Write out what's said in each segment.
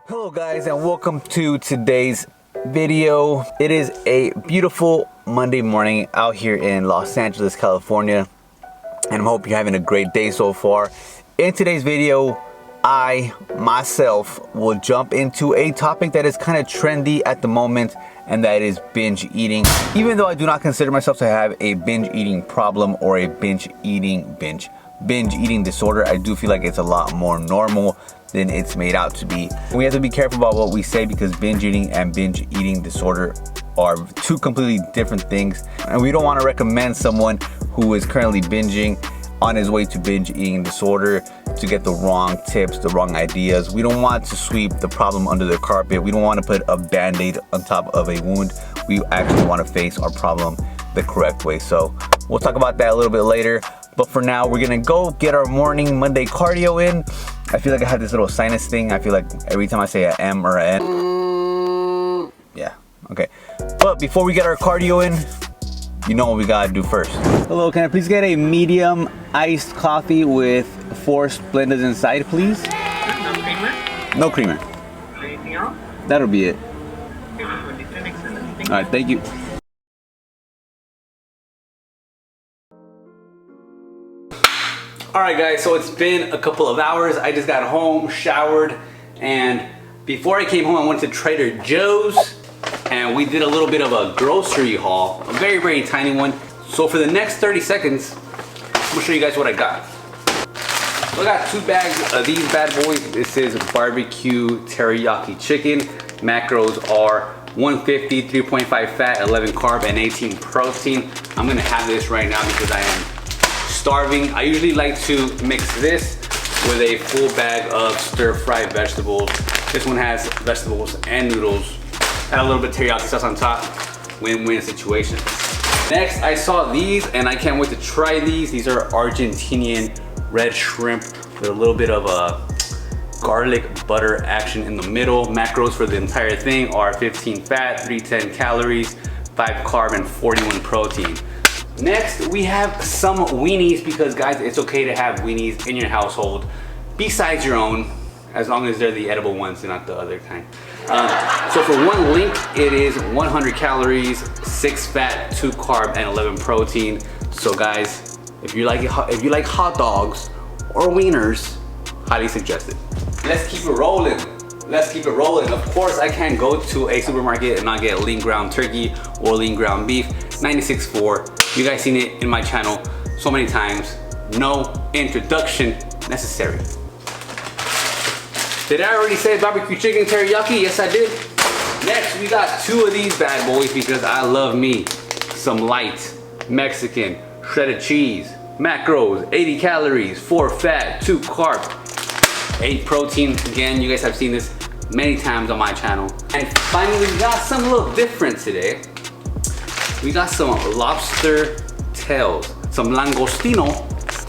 Hello guys, and welcome to today's video. It is a beautiful Monday morning out here in Los Angeles, California, and I hope you're having a great day so far. In today's video, I myself will jump into a topic that is kind of trendy at the moment, and that is binge eating. Even though I do not consider myself to have a binge eating problem or a binge eating disorder, I do feel like it's a lot more normal than it's made out to be. We have to be careful about what we say because binge eating and binge eating disorder are two completely different things, and we don't want to recommend someone who is currently binging on his way to binge eating disorder to get the wrong tips, the wrong ideas. We don't want to sweep the problem under the carpet. We don't want to put a band-aid on top of a wound. We actually want to face our problem the correct way. So we'll talk about that a little bit later. But for now, we're gonna go get our morning Monday cardio in. I feel like I have this little sinus thing. I feel like every time I say a M or a N. Yeah, okay. But before we get our cardio in, you know what we gotta do first. Hello, can I please get a medium iced coffee with 4 Splendas inside, please? No creamer? No creamer. Anything else? That'll be it. Okay, All right, thank you. All right guys, so it's been a couple of hours. I just got home, showered, and before I came home I went to Trader Joe's and we did a little bit of a grocery haul, a very, very tiny one. So for the next 30 seconds, I'm gonna show you guys what I got. So I got 2 bags of these bad boys. This is barbecue teriyaki chicken. Macros are 150, 3.5 fat, 11 carb, and 18 protein. I'm gonna have this right now because I am starving. I usually like to mix this with a full bag of stir-fried vegetables. This one has vegetables and noodles. Add a little bit of teriyaki sauce on top. Win-win situation. Next, I saw these and I can't wait to try these. These are Argentinian red shrimp with a little bit of a garlic butter action in the middle. Macros for the entire thing are 15 fat, 310 calories, 5 carb, and 41 protein. Next, we have some weenies because guys, it's okay to have weenies in your household besides your own, as long as they're the edible ones and not the other kind. So for 1 link, it is 100 calories, 6 fat, 2 carb, and 11 protein. So guys, if you like hot dogs or wieners, highly suggested. Let's keep it rolling. Let's keep it rolling. Of course, I can't go to a supermarket and not get lean ground turkey or lean ground beef, 96.4. You guys seen it in my channel so many times. No introduction necessary. Did I already say barbecue chicken teriyaki? Yes, I did. Next, we got 2 of these bad boys because I love me some light Mexican shredded cheese. Macros, 80 calories, 4 fat, 2 carb, 8 protein. Again, you guys have seen this many times on my channel. And finally, we got something a little different today. We got some lobster tails, some langostino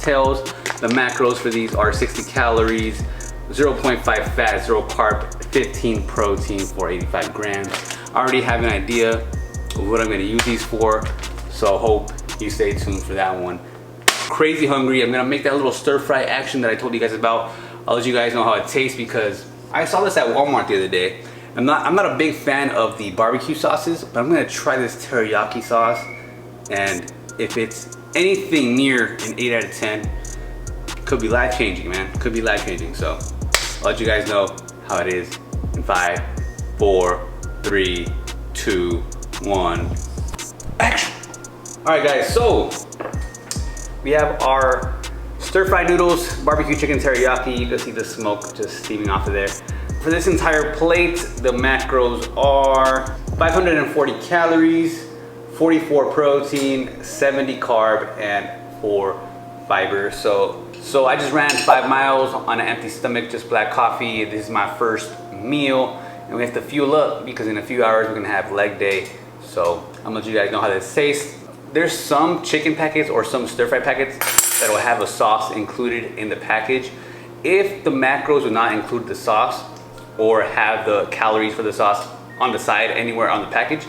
tails. The macros for these are 60 calories, 0.5 fat, 0 carb, 15 protein for 85 grams. I already have an idea of what I'm gonna use these for, so hope you stay tuned for that one. Crazy hungry. I'm gonna make that little stir fry action that I told you guys about. I'll let you guys know how it tastes because I saw this at Walmart the other day. I'm not a big fan of the barbecue sauces, but I'm gonna try this teriyaki sauce, and if it's anything near an 8 out of 10, could be life-changing, man. Could be life-changing. So I'll let you guys know how it is in 5, 4, 3, 2, 1, action. All right, guys. So we have our stir-fried noodles, barbecue chicken teriyaki. You can see the smoke just steaming off of there. For this entire plate, the macros are 540 calories, 44 protein, 70 carb, and 4 fiber. So I just ran 5 miles on an empty stomach, just black coffee. This is my first meal, and we have to fuel up because in a few hours we're gonna have leg day. So I'm gonna let you guys know how this tastes. There's some chicken packets or some stir-fry packets that will have a sauce included in the package. If the macros will not include the sauce or have the calories for the sauce on the side anywhere on the package,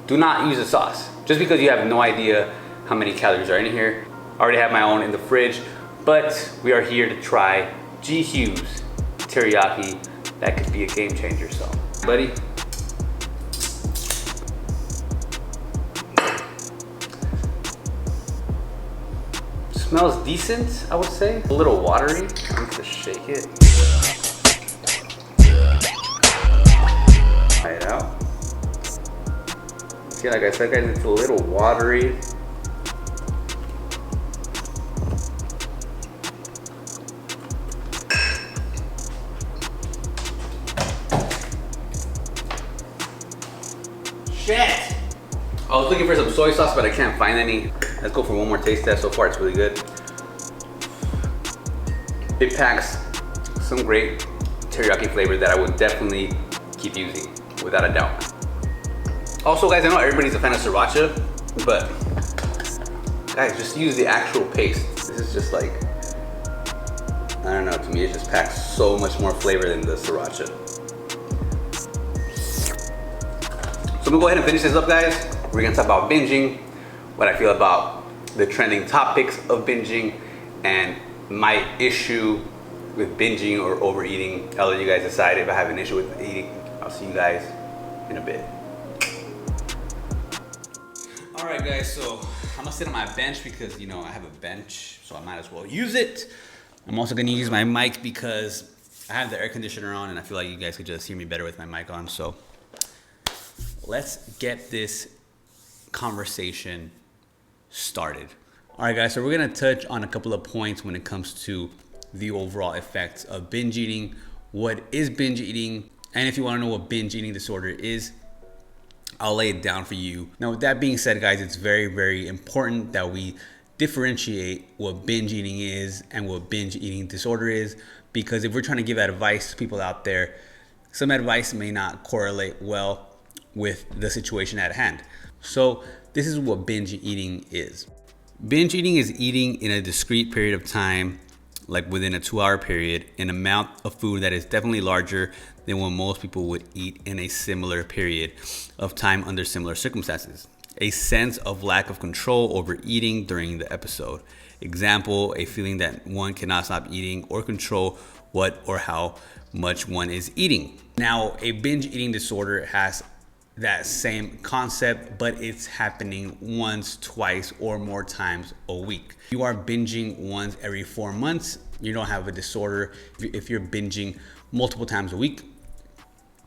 do not use the sauce. Just because you have no idea how many calories are in here. I already have my own in the fridge, but we are here to try G. Hughes teriyaki that could be a game changer. So, buddy. Smells decent, I would say. A little watery. I need to shake it. Try it out. See, like I said, guys, it's a little watery. Shit! I was looking for some soy sauce, but I can't find any. Let's go for one more taste test. So far, it's really good. It packs some great teriyaki flavor that I would definitely keep using, without a doubt. Also, guys, I know everybody's a fan of sriracha, but guys, just use the actual paste. This is just like, I don't know, to me it just packs so much more flavor than the sriracha. So I'm gonna go ahead and finish this up, guys. We're gonna talk about binging, what I feel about the trending topics of binging, and my issue with binging or overeating. I'll let you guys decide if I have an issue with eating. I'll see you guys in a bit. All right, guys, so I'm gonna sit on my bench because, you know, I have a bench, so I might as well use it. I'm also gonna use my mic because I have the air conditioner on and I feel like you guys could just hear me better with my mic on. So let's get this conversation started. All right, guys, so we're gonna touch on a couple of points when it comes to the overall effects of binge eating. What is binge eating? And if you wanna know what binge eating disorder is, I'll lay it down for you. Now, with that being said, guys, it's very, very important that we differentiate what binge eating is and what binge eating disorder is, because if we're trying to give advice to people out there, some advice may not correlate well with the situation at hand. So this is what binge eating is. Binge eating is eating in a discrete period of time, like within a 2-hour period, an amount of food that is definitely larger than what most people would eat in a similar period of time under similar circumstances. A sense of lack of control over eating during the episode. Example, a feeling that one cannot stop eating or control what or how much one is eating. Now, a binge eating disorder has that same concept, but it's happening once, twice, or more times a week. You are binging once every 4 months, you don't have a disorder. If you're binging multiple times a week,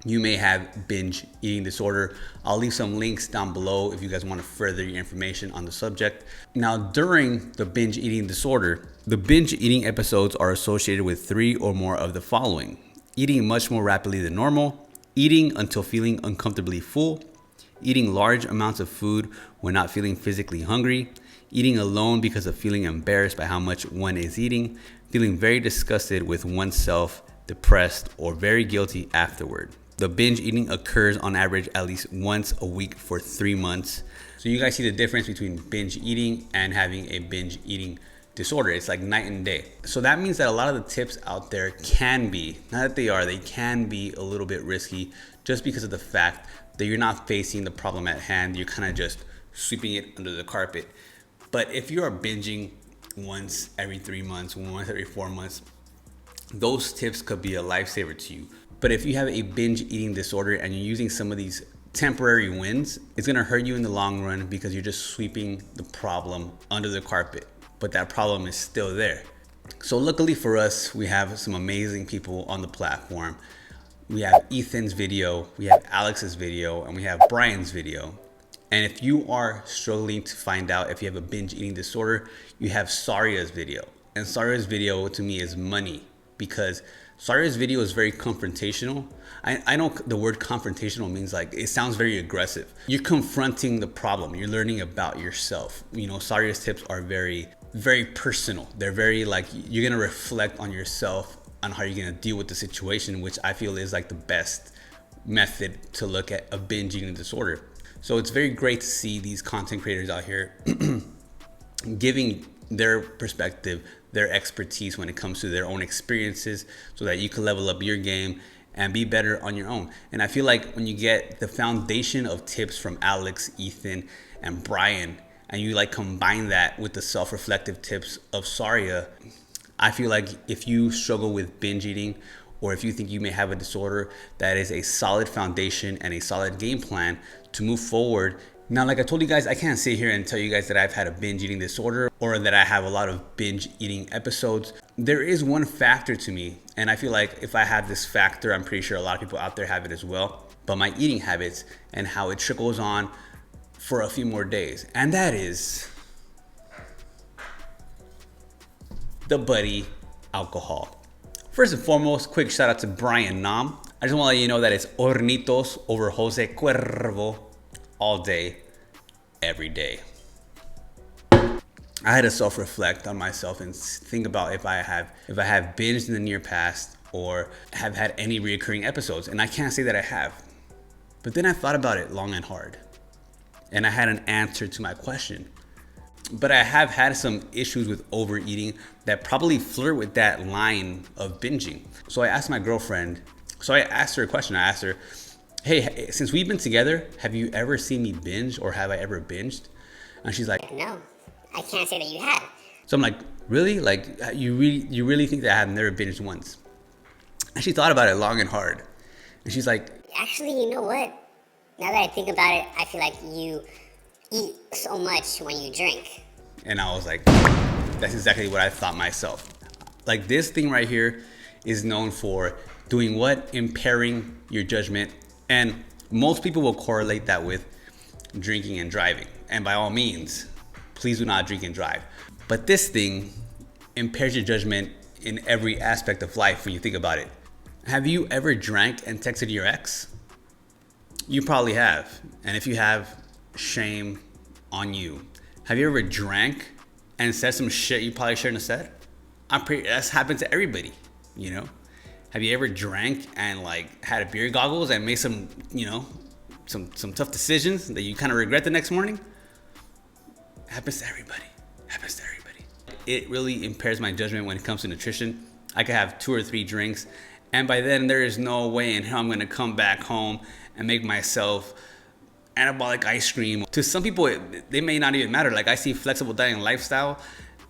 you may have binge eating disorder. I'll leave some links down below if you guys want to further your information on the subject. Now, during the binge eating disorder, the binge eating episodes are associated with 3 or more of the following: eating much more rapidly than normal, eating until feeling uncomfortably full, eating large amounts of food when not feeling physically hungry, eating alone because of feeling embarrassed by how much one is eating, feeling very disgusted with oneself, depressed, or very guilty afterward. The binge eating occurs on average at least once a week for 3 months. So you guys see the difference between binge eating and having a binge eating disorder. It's like night and day. So that means that a lot of the tips out there can be, not that they can be a little bit risky, just because of the fact that you're not facing the problem at hand. You're kind of just sweeping it under the carpet. But if you are binging once every 3 months, once every 4 months, those tips could be a lifesaver to you. But if you have a binge eating disorder and you're using some of these temporary wins, it's gonna hurt you in the long run because you're just sweeping the problem under the carpet. But that problem is still there. So luckily for us, we have some amazing people on the platform. We have Ethan's video, we have Alex's video, and we have Brian's video. And if you are struggling to find out if you have a binge eating disorder, you have Saria's video. And Saria's video to me is money, because Saria's video is very confrontational. I know the word confrontational means like, it sounds very aggressive. You're confronting the problem. You're learning about yourself. You know, Saria's tips are very, very personal. They're very like, you're gonna reflect on yourself, on how you're gonna deal with the situation, which I feel is like the best method to look at a binge eating disorder. So it's very great to see these content creators out here giving their perspective, their expertise when it comes to their own experiences, so that you can level up your game and be better on your own. And I feel like when you get the foundation of tips from Alex, Ethan, and Brian, and you like combine that with the self-reflective tips of Saria, I feel like if you struggle with binge eating or if you think you may have a disorder, that is a solid foundation and a solid game plan to move forward. Now, like I told you guys, I can't sit here and tell you guys that I've had a binge eating disorder or that I have a lot of binge eating episodes. There is one factor to me, and I feel like if I have this factor, I'm pretty sure a lot of people out there have it as well, but my eating habits and how it trickles on for a few more days. And that is the buddy alcohol. First and foremost, quick shout out to Brian Nam. I just want to let you know that it's Hornitos over Jose Cuervo all day, every day. I had to self-reflect on myself and think about if I have binged in the near past or have had any reoccurring episodes, and I can't say that I have. But then I thought about it long and hard, and I had an answer to my question. But I have had some issues with overeating that probably flirt with that line of binging. So I asked my girlfriend, I asked her a question. I asked her, hey, since we've been together, have you ever seen me binge, or have I ever binged? And she's like, no, I can't say that you have. So I'm like, really? Like, you really think that I have never binged once? And she thought about it long and hard. And she's like, actually, you know what? Now that I think about it, I feel like you eat so much when you drink. And I was like, that's exactly what I thought myself. Like, this thing right here is known for doing what? Impairing your judgment. And most people will correlate that with drinking and driving. And by all means, please do not drink and drive. But this thing impairs your judgment in every aspect of life when you think about it. Have you ever drank and texted your ex? You probably have. And if you have, shame on you. Have you ever drank and said some shit you probably shouldn't have said? That's happened to everybody, you know? Have you ever drank and like had a beer goggles and made some, some tough decisions that you kind of regret the next morning? Happens to everybody. It really impairs my judgment when it comes to nutrition. I could have 2 or 3 drinks, and by then there is no way in hell I'm gonna come back home and make myself anabolic ice cream. To some people, they may not even matter. Like, I see flexible dieting lifestyle,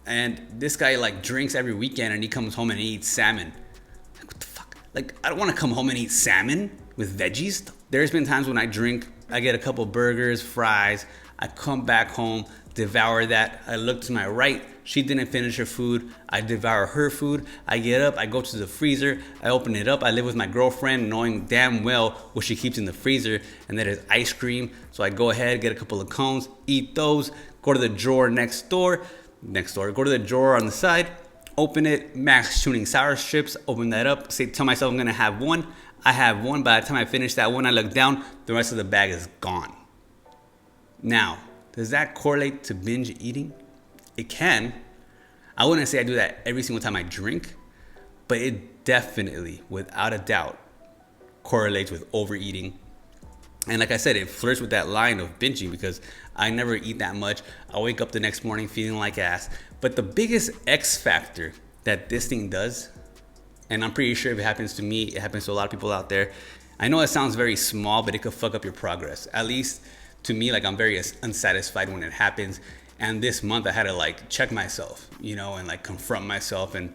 and this guy like drinks every weekend and he comes home and he eats salmon. Like, what the fuck? Like, I don't want to come home and eat salmon with veggies. There's been times when I drink, I get a couple burgers, fries, I come back home, devour that. I look to my right, she didn't finish her food. I devour her food. I get up, I go to the freezer, I open it up. I live with my girlfriend knowing damn well what she keeps in the freezer, and that is ice cream. So I go ahead, get a couple of cones, eat those, go to the drawer go to the drawer on the side, open it, Max tuning sour strips, open that up, tell myself I'm gonna have one. I have one. By the time I finish that one, I look down, the rest of the bag is gone. Now, does that correlate to binge eating? It can. I wouldn't say I do that every single time I drink, but it definitely, without a doubt, correlates with overeating. And like I said, it flirts with that line of binging because I never eat that much. I wake up the next morning feeling like ass. But the biggest X factor that this thing does, and I'm pretty sure if it happens to me, it happens to a lot of people out there. I know it sounds very small, but it could fuck up your progress. At least to me, like, I'm very unsatisfied when it happens. And this month I had to like check myself, and like confront myself and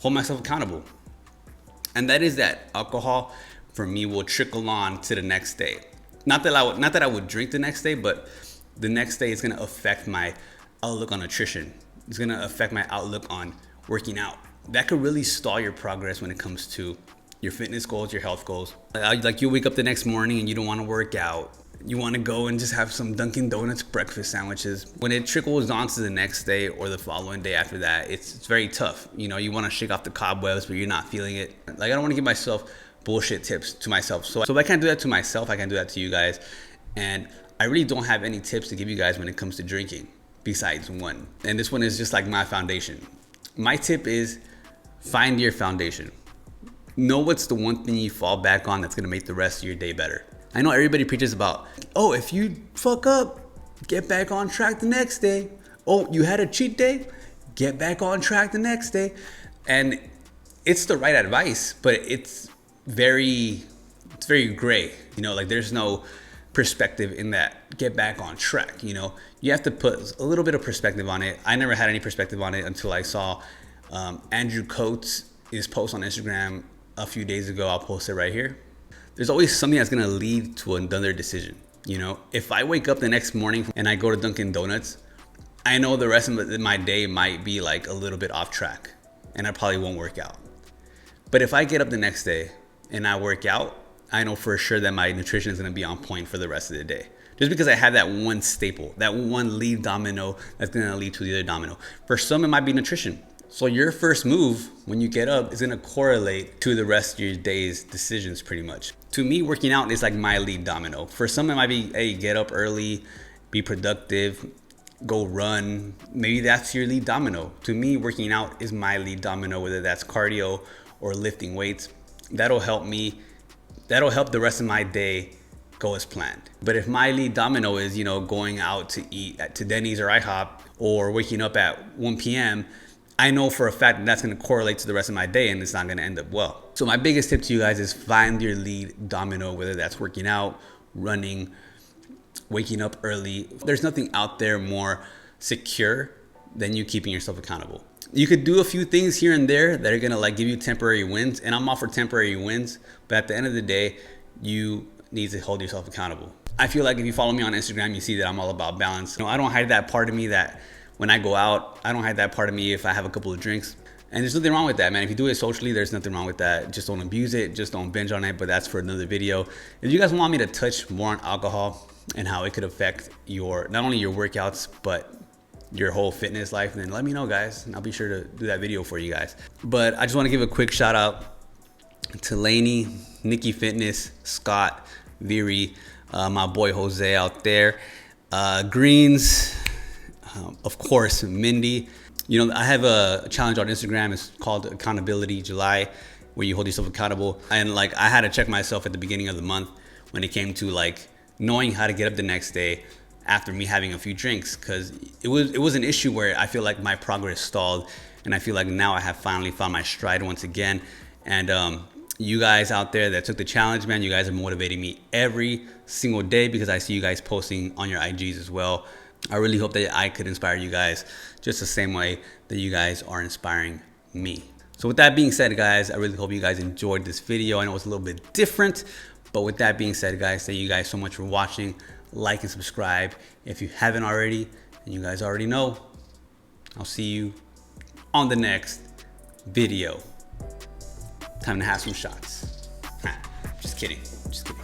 hold myself accountable. And that is that alcohol for me will trickle on to the next day. Not that I would drink the next day, but the next day is gonna affect my outlook on nutrition. It's gonna affect my outlook on working out. That could really stall your progress when it comes to your fitness goals, your health goals. Like, you wake up the next morning and you don't want to work out. You want to go and just have some Dunkin' Donuts breakfast sandwiches. When it trickles on to the next day or the following day after that, it's very tough. You want to shake off the cobwebs, but you're not feeling it. Like, I don't want to give myself bullshit tips to myself. So if I can't do that to myself, I can do that to you guys. And I really don't have any tips to give you guys when it comes to drinking besides one. And this one is just like my foundation. My tip is find your foundation. Know what's the one thing you fall back on that's going to make the rest of your day better. I know everybody preaches about, oh, if you fuck up, get back on track the next day. Oh, you had a cheat day? Get back on track the next day. And it's the right advice, but it's very gray. Like, there's no perspective in that get back on track. You have to put a little bit of perspective on it. I never had any perspective on it until I saw Andrew Coates' post on Instagram a few days ago. I'll post it right here. There's always something that's gonna lead to another decision. You know, if I wake up the next morning and I go to Dunkin' Donuts, I know the rest of my day might be like a little bit off track and I probably won't work out. But if I get up the next day and I work out, I know for sure that my nutrition is gonna be on point for the rest of the day. Just because I have that one staple, that one lead domino that's gonna lead to the other domino. For some, it might be nutrition. So your first move when you get up is gonna correlate to the rest of your day's decisions pretty much. To me, working out is like my lead domino. For some, it might be, hey, get up early, be productive, go run. Maybe that's your lead domino. To me, working out is my lead domino, whether that's cardio or lifting weights. That'll help me. That'll help the rest of my day go as planned. But if my lead domino is, you know, going out to eat to Denny's or IHOP or waking up at 1 p.m., I know for a fact that that's going to correlate to the rest of my day and it's not going to end up well. So my biggest tip to you guys is find your lead domino, whether that's working out, running, waking up early. There's nothing out there more secure than you keeping yourself accountable. You could do a few things here and there that are going to like give you temporary wins, and I'm all for temporary wins, but at the end of the day, you need to hold yourself accountable. I feel like if you follow me on Instagram, you see that I'm all about balance. You know, I don't hide that part of me that when I go out, I don't hide that part of me if I have a couple of drinks. And there's nothing wrong with that, man. If you do it socially, there's nothing wrong with that. Just don't abuse it. Just don't binge on it. But that's for another video. If you guys want me to touch more on alcohol and how it could affect your, not only your workouts, but your whole fitness life, then let me know, guys. And I'll be sure to do that video for you guys. But I just want to give a quick shout out to Lainey, Nikki Fitness, Scott, Viri, my boy Jose out there, Greens, of course, Mindy. You know, I have a challenge on Instagram. It's called Accountability July, where you hold yourself accountable. And like, I had to check myself at the beginning of the month when it came to like knowing how to get up the next day after me having a few drinks, because it was an issue where I feel like my progress stalled, and I feel like now I have finally found my stride once again. And you guys out there that took the challenge, man, you guys are motivating me every single day because I see you guys posting on your IGs as well. I really hope that I could inspire you guys just the same way that you guys are inspiring me. So with that being said, guys, I really hope you guys enjoyed this video. I know it's a little bit different, but with that being said, guys, thank you guys so much for watching. Like and subscribe if you haven't already, and you guys already know. I'll see you on the next video. Time to have some shots. Just kidding. Just kidding.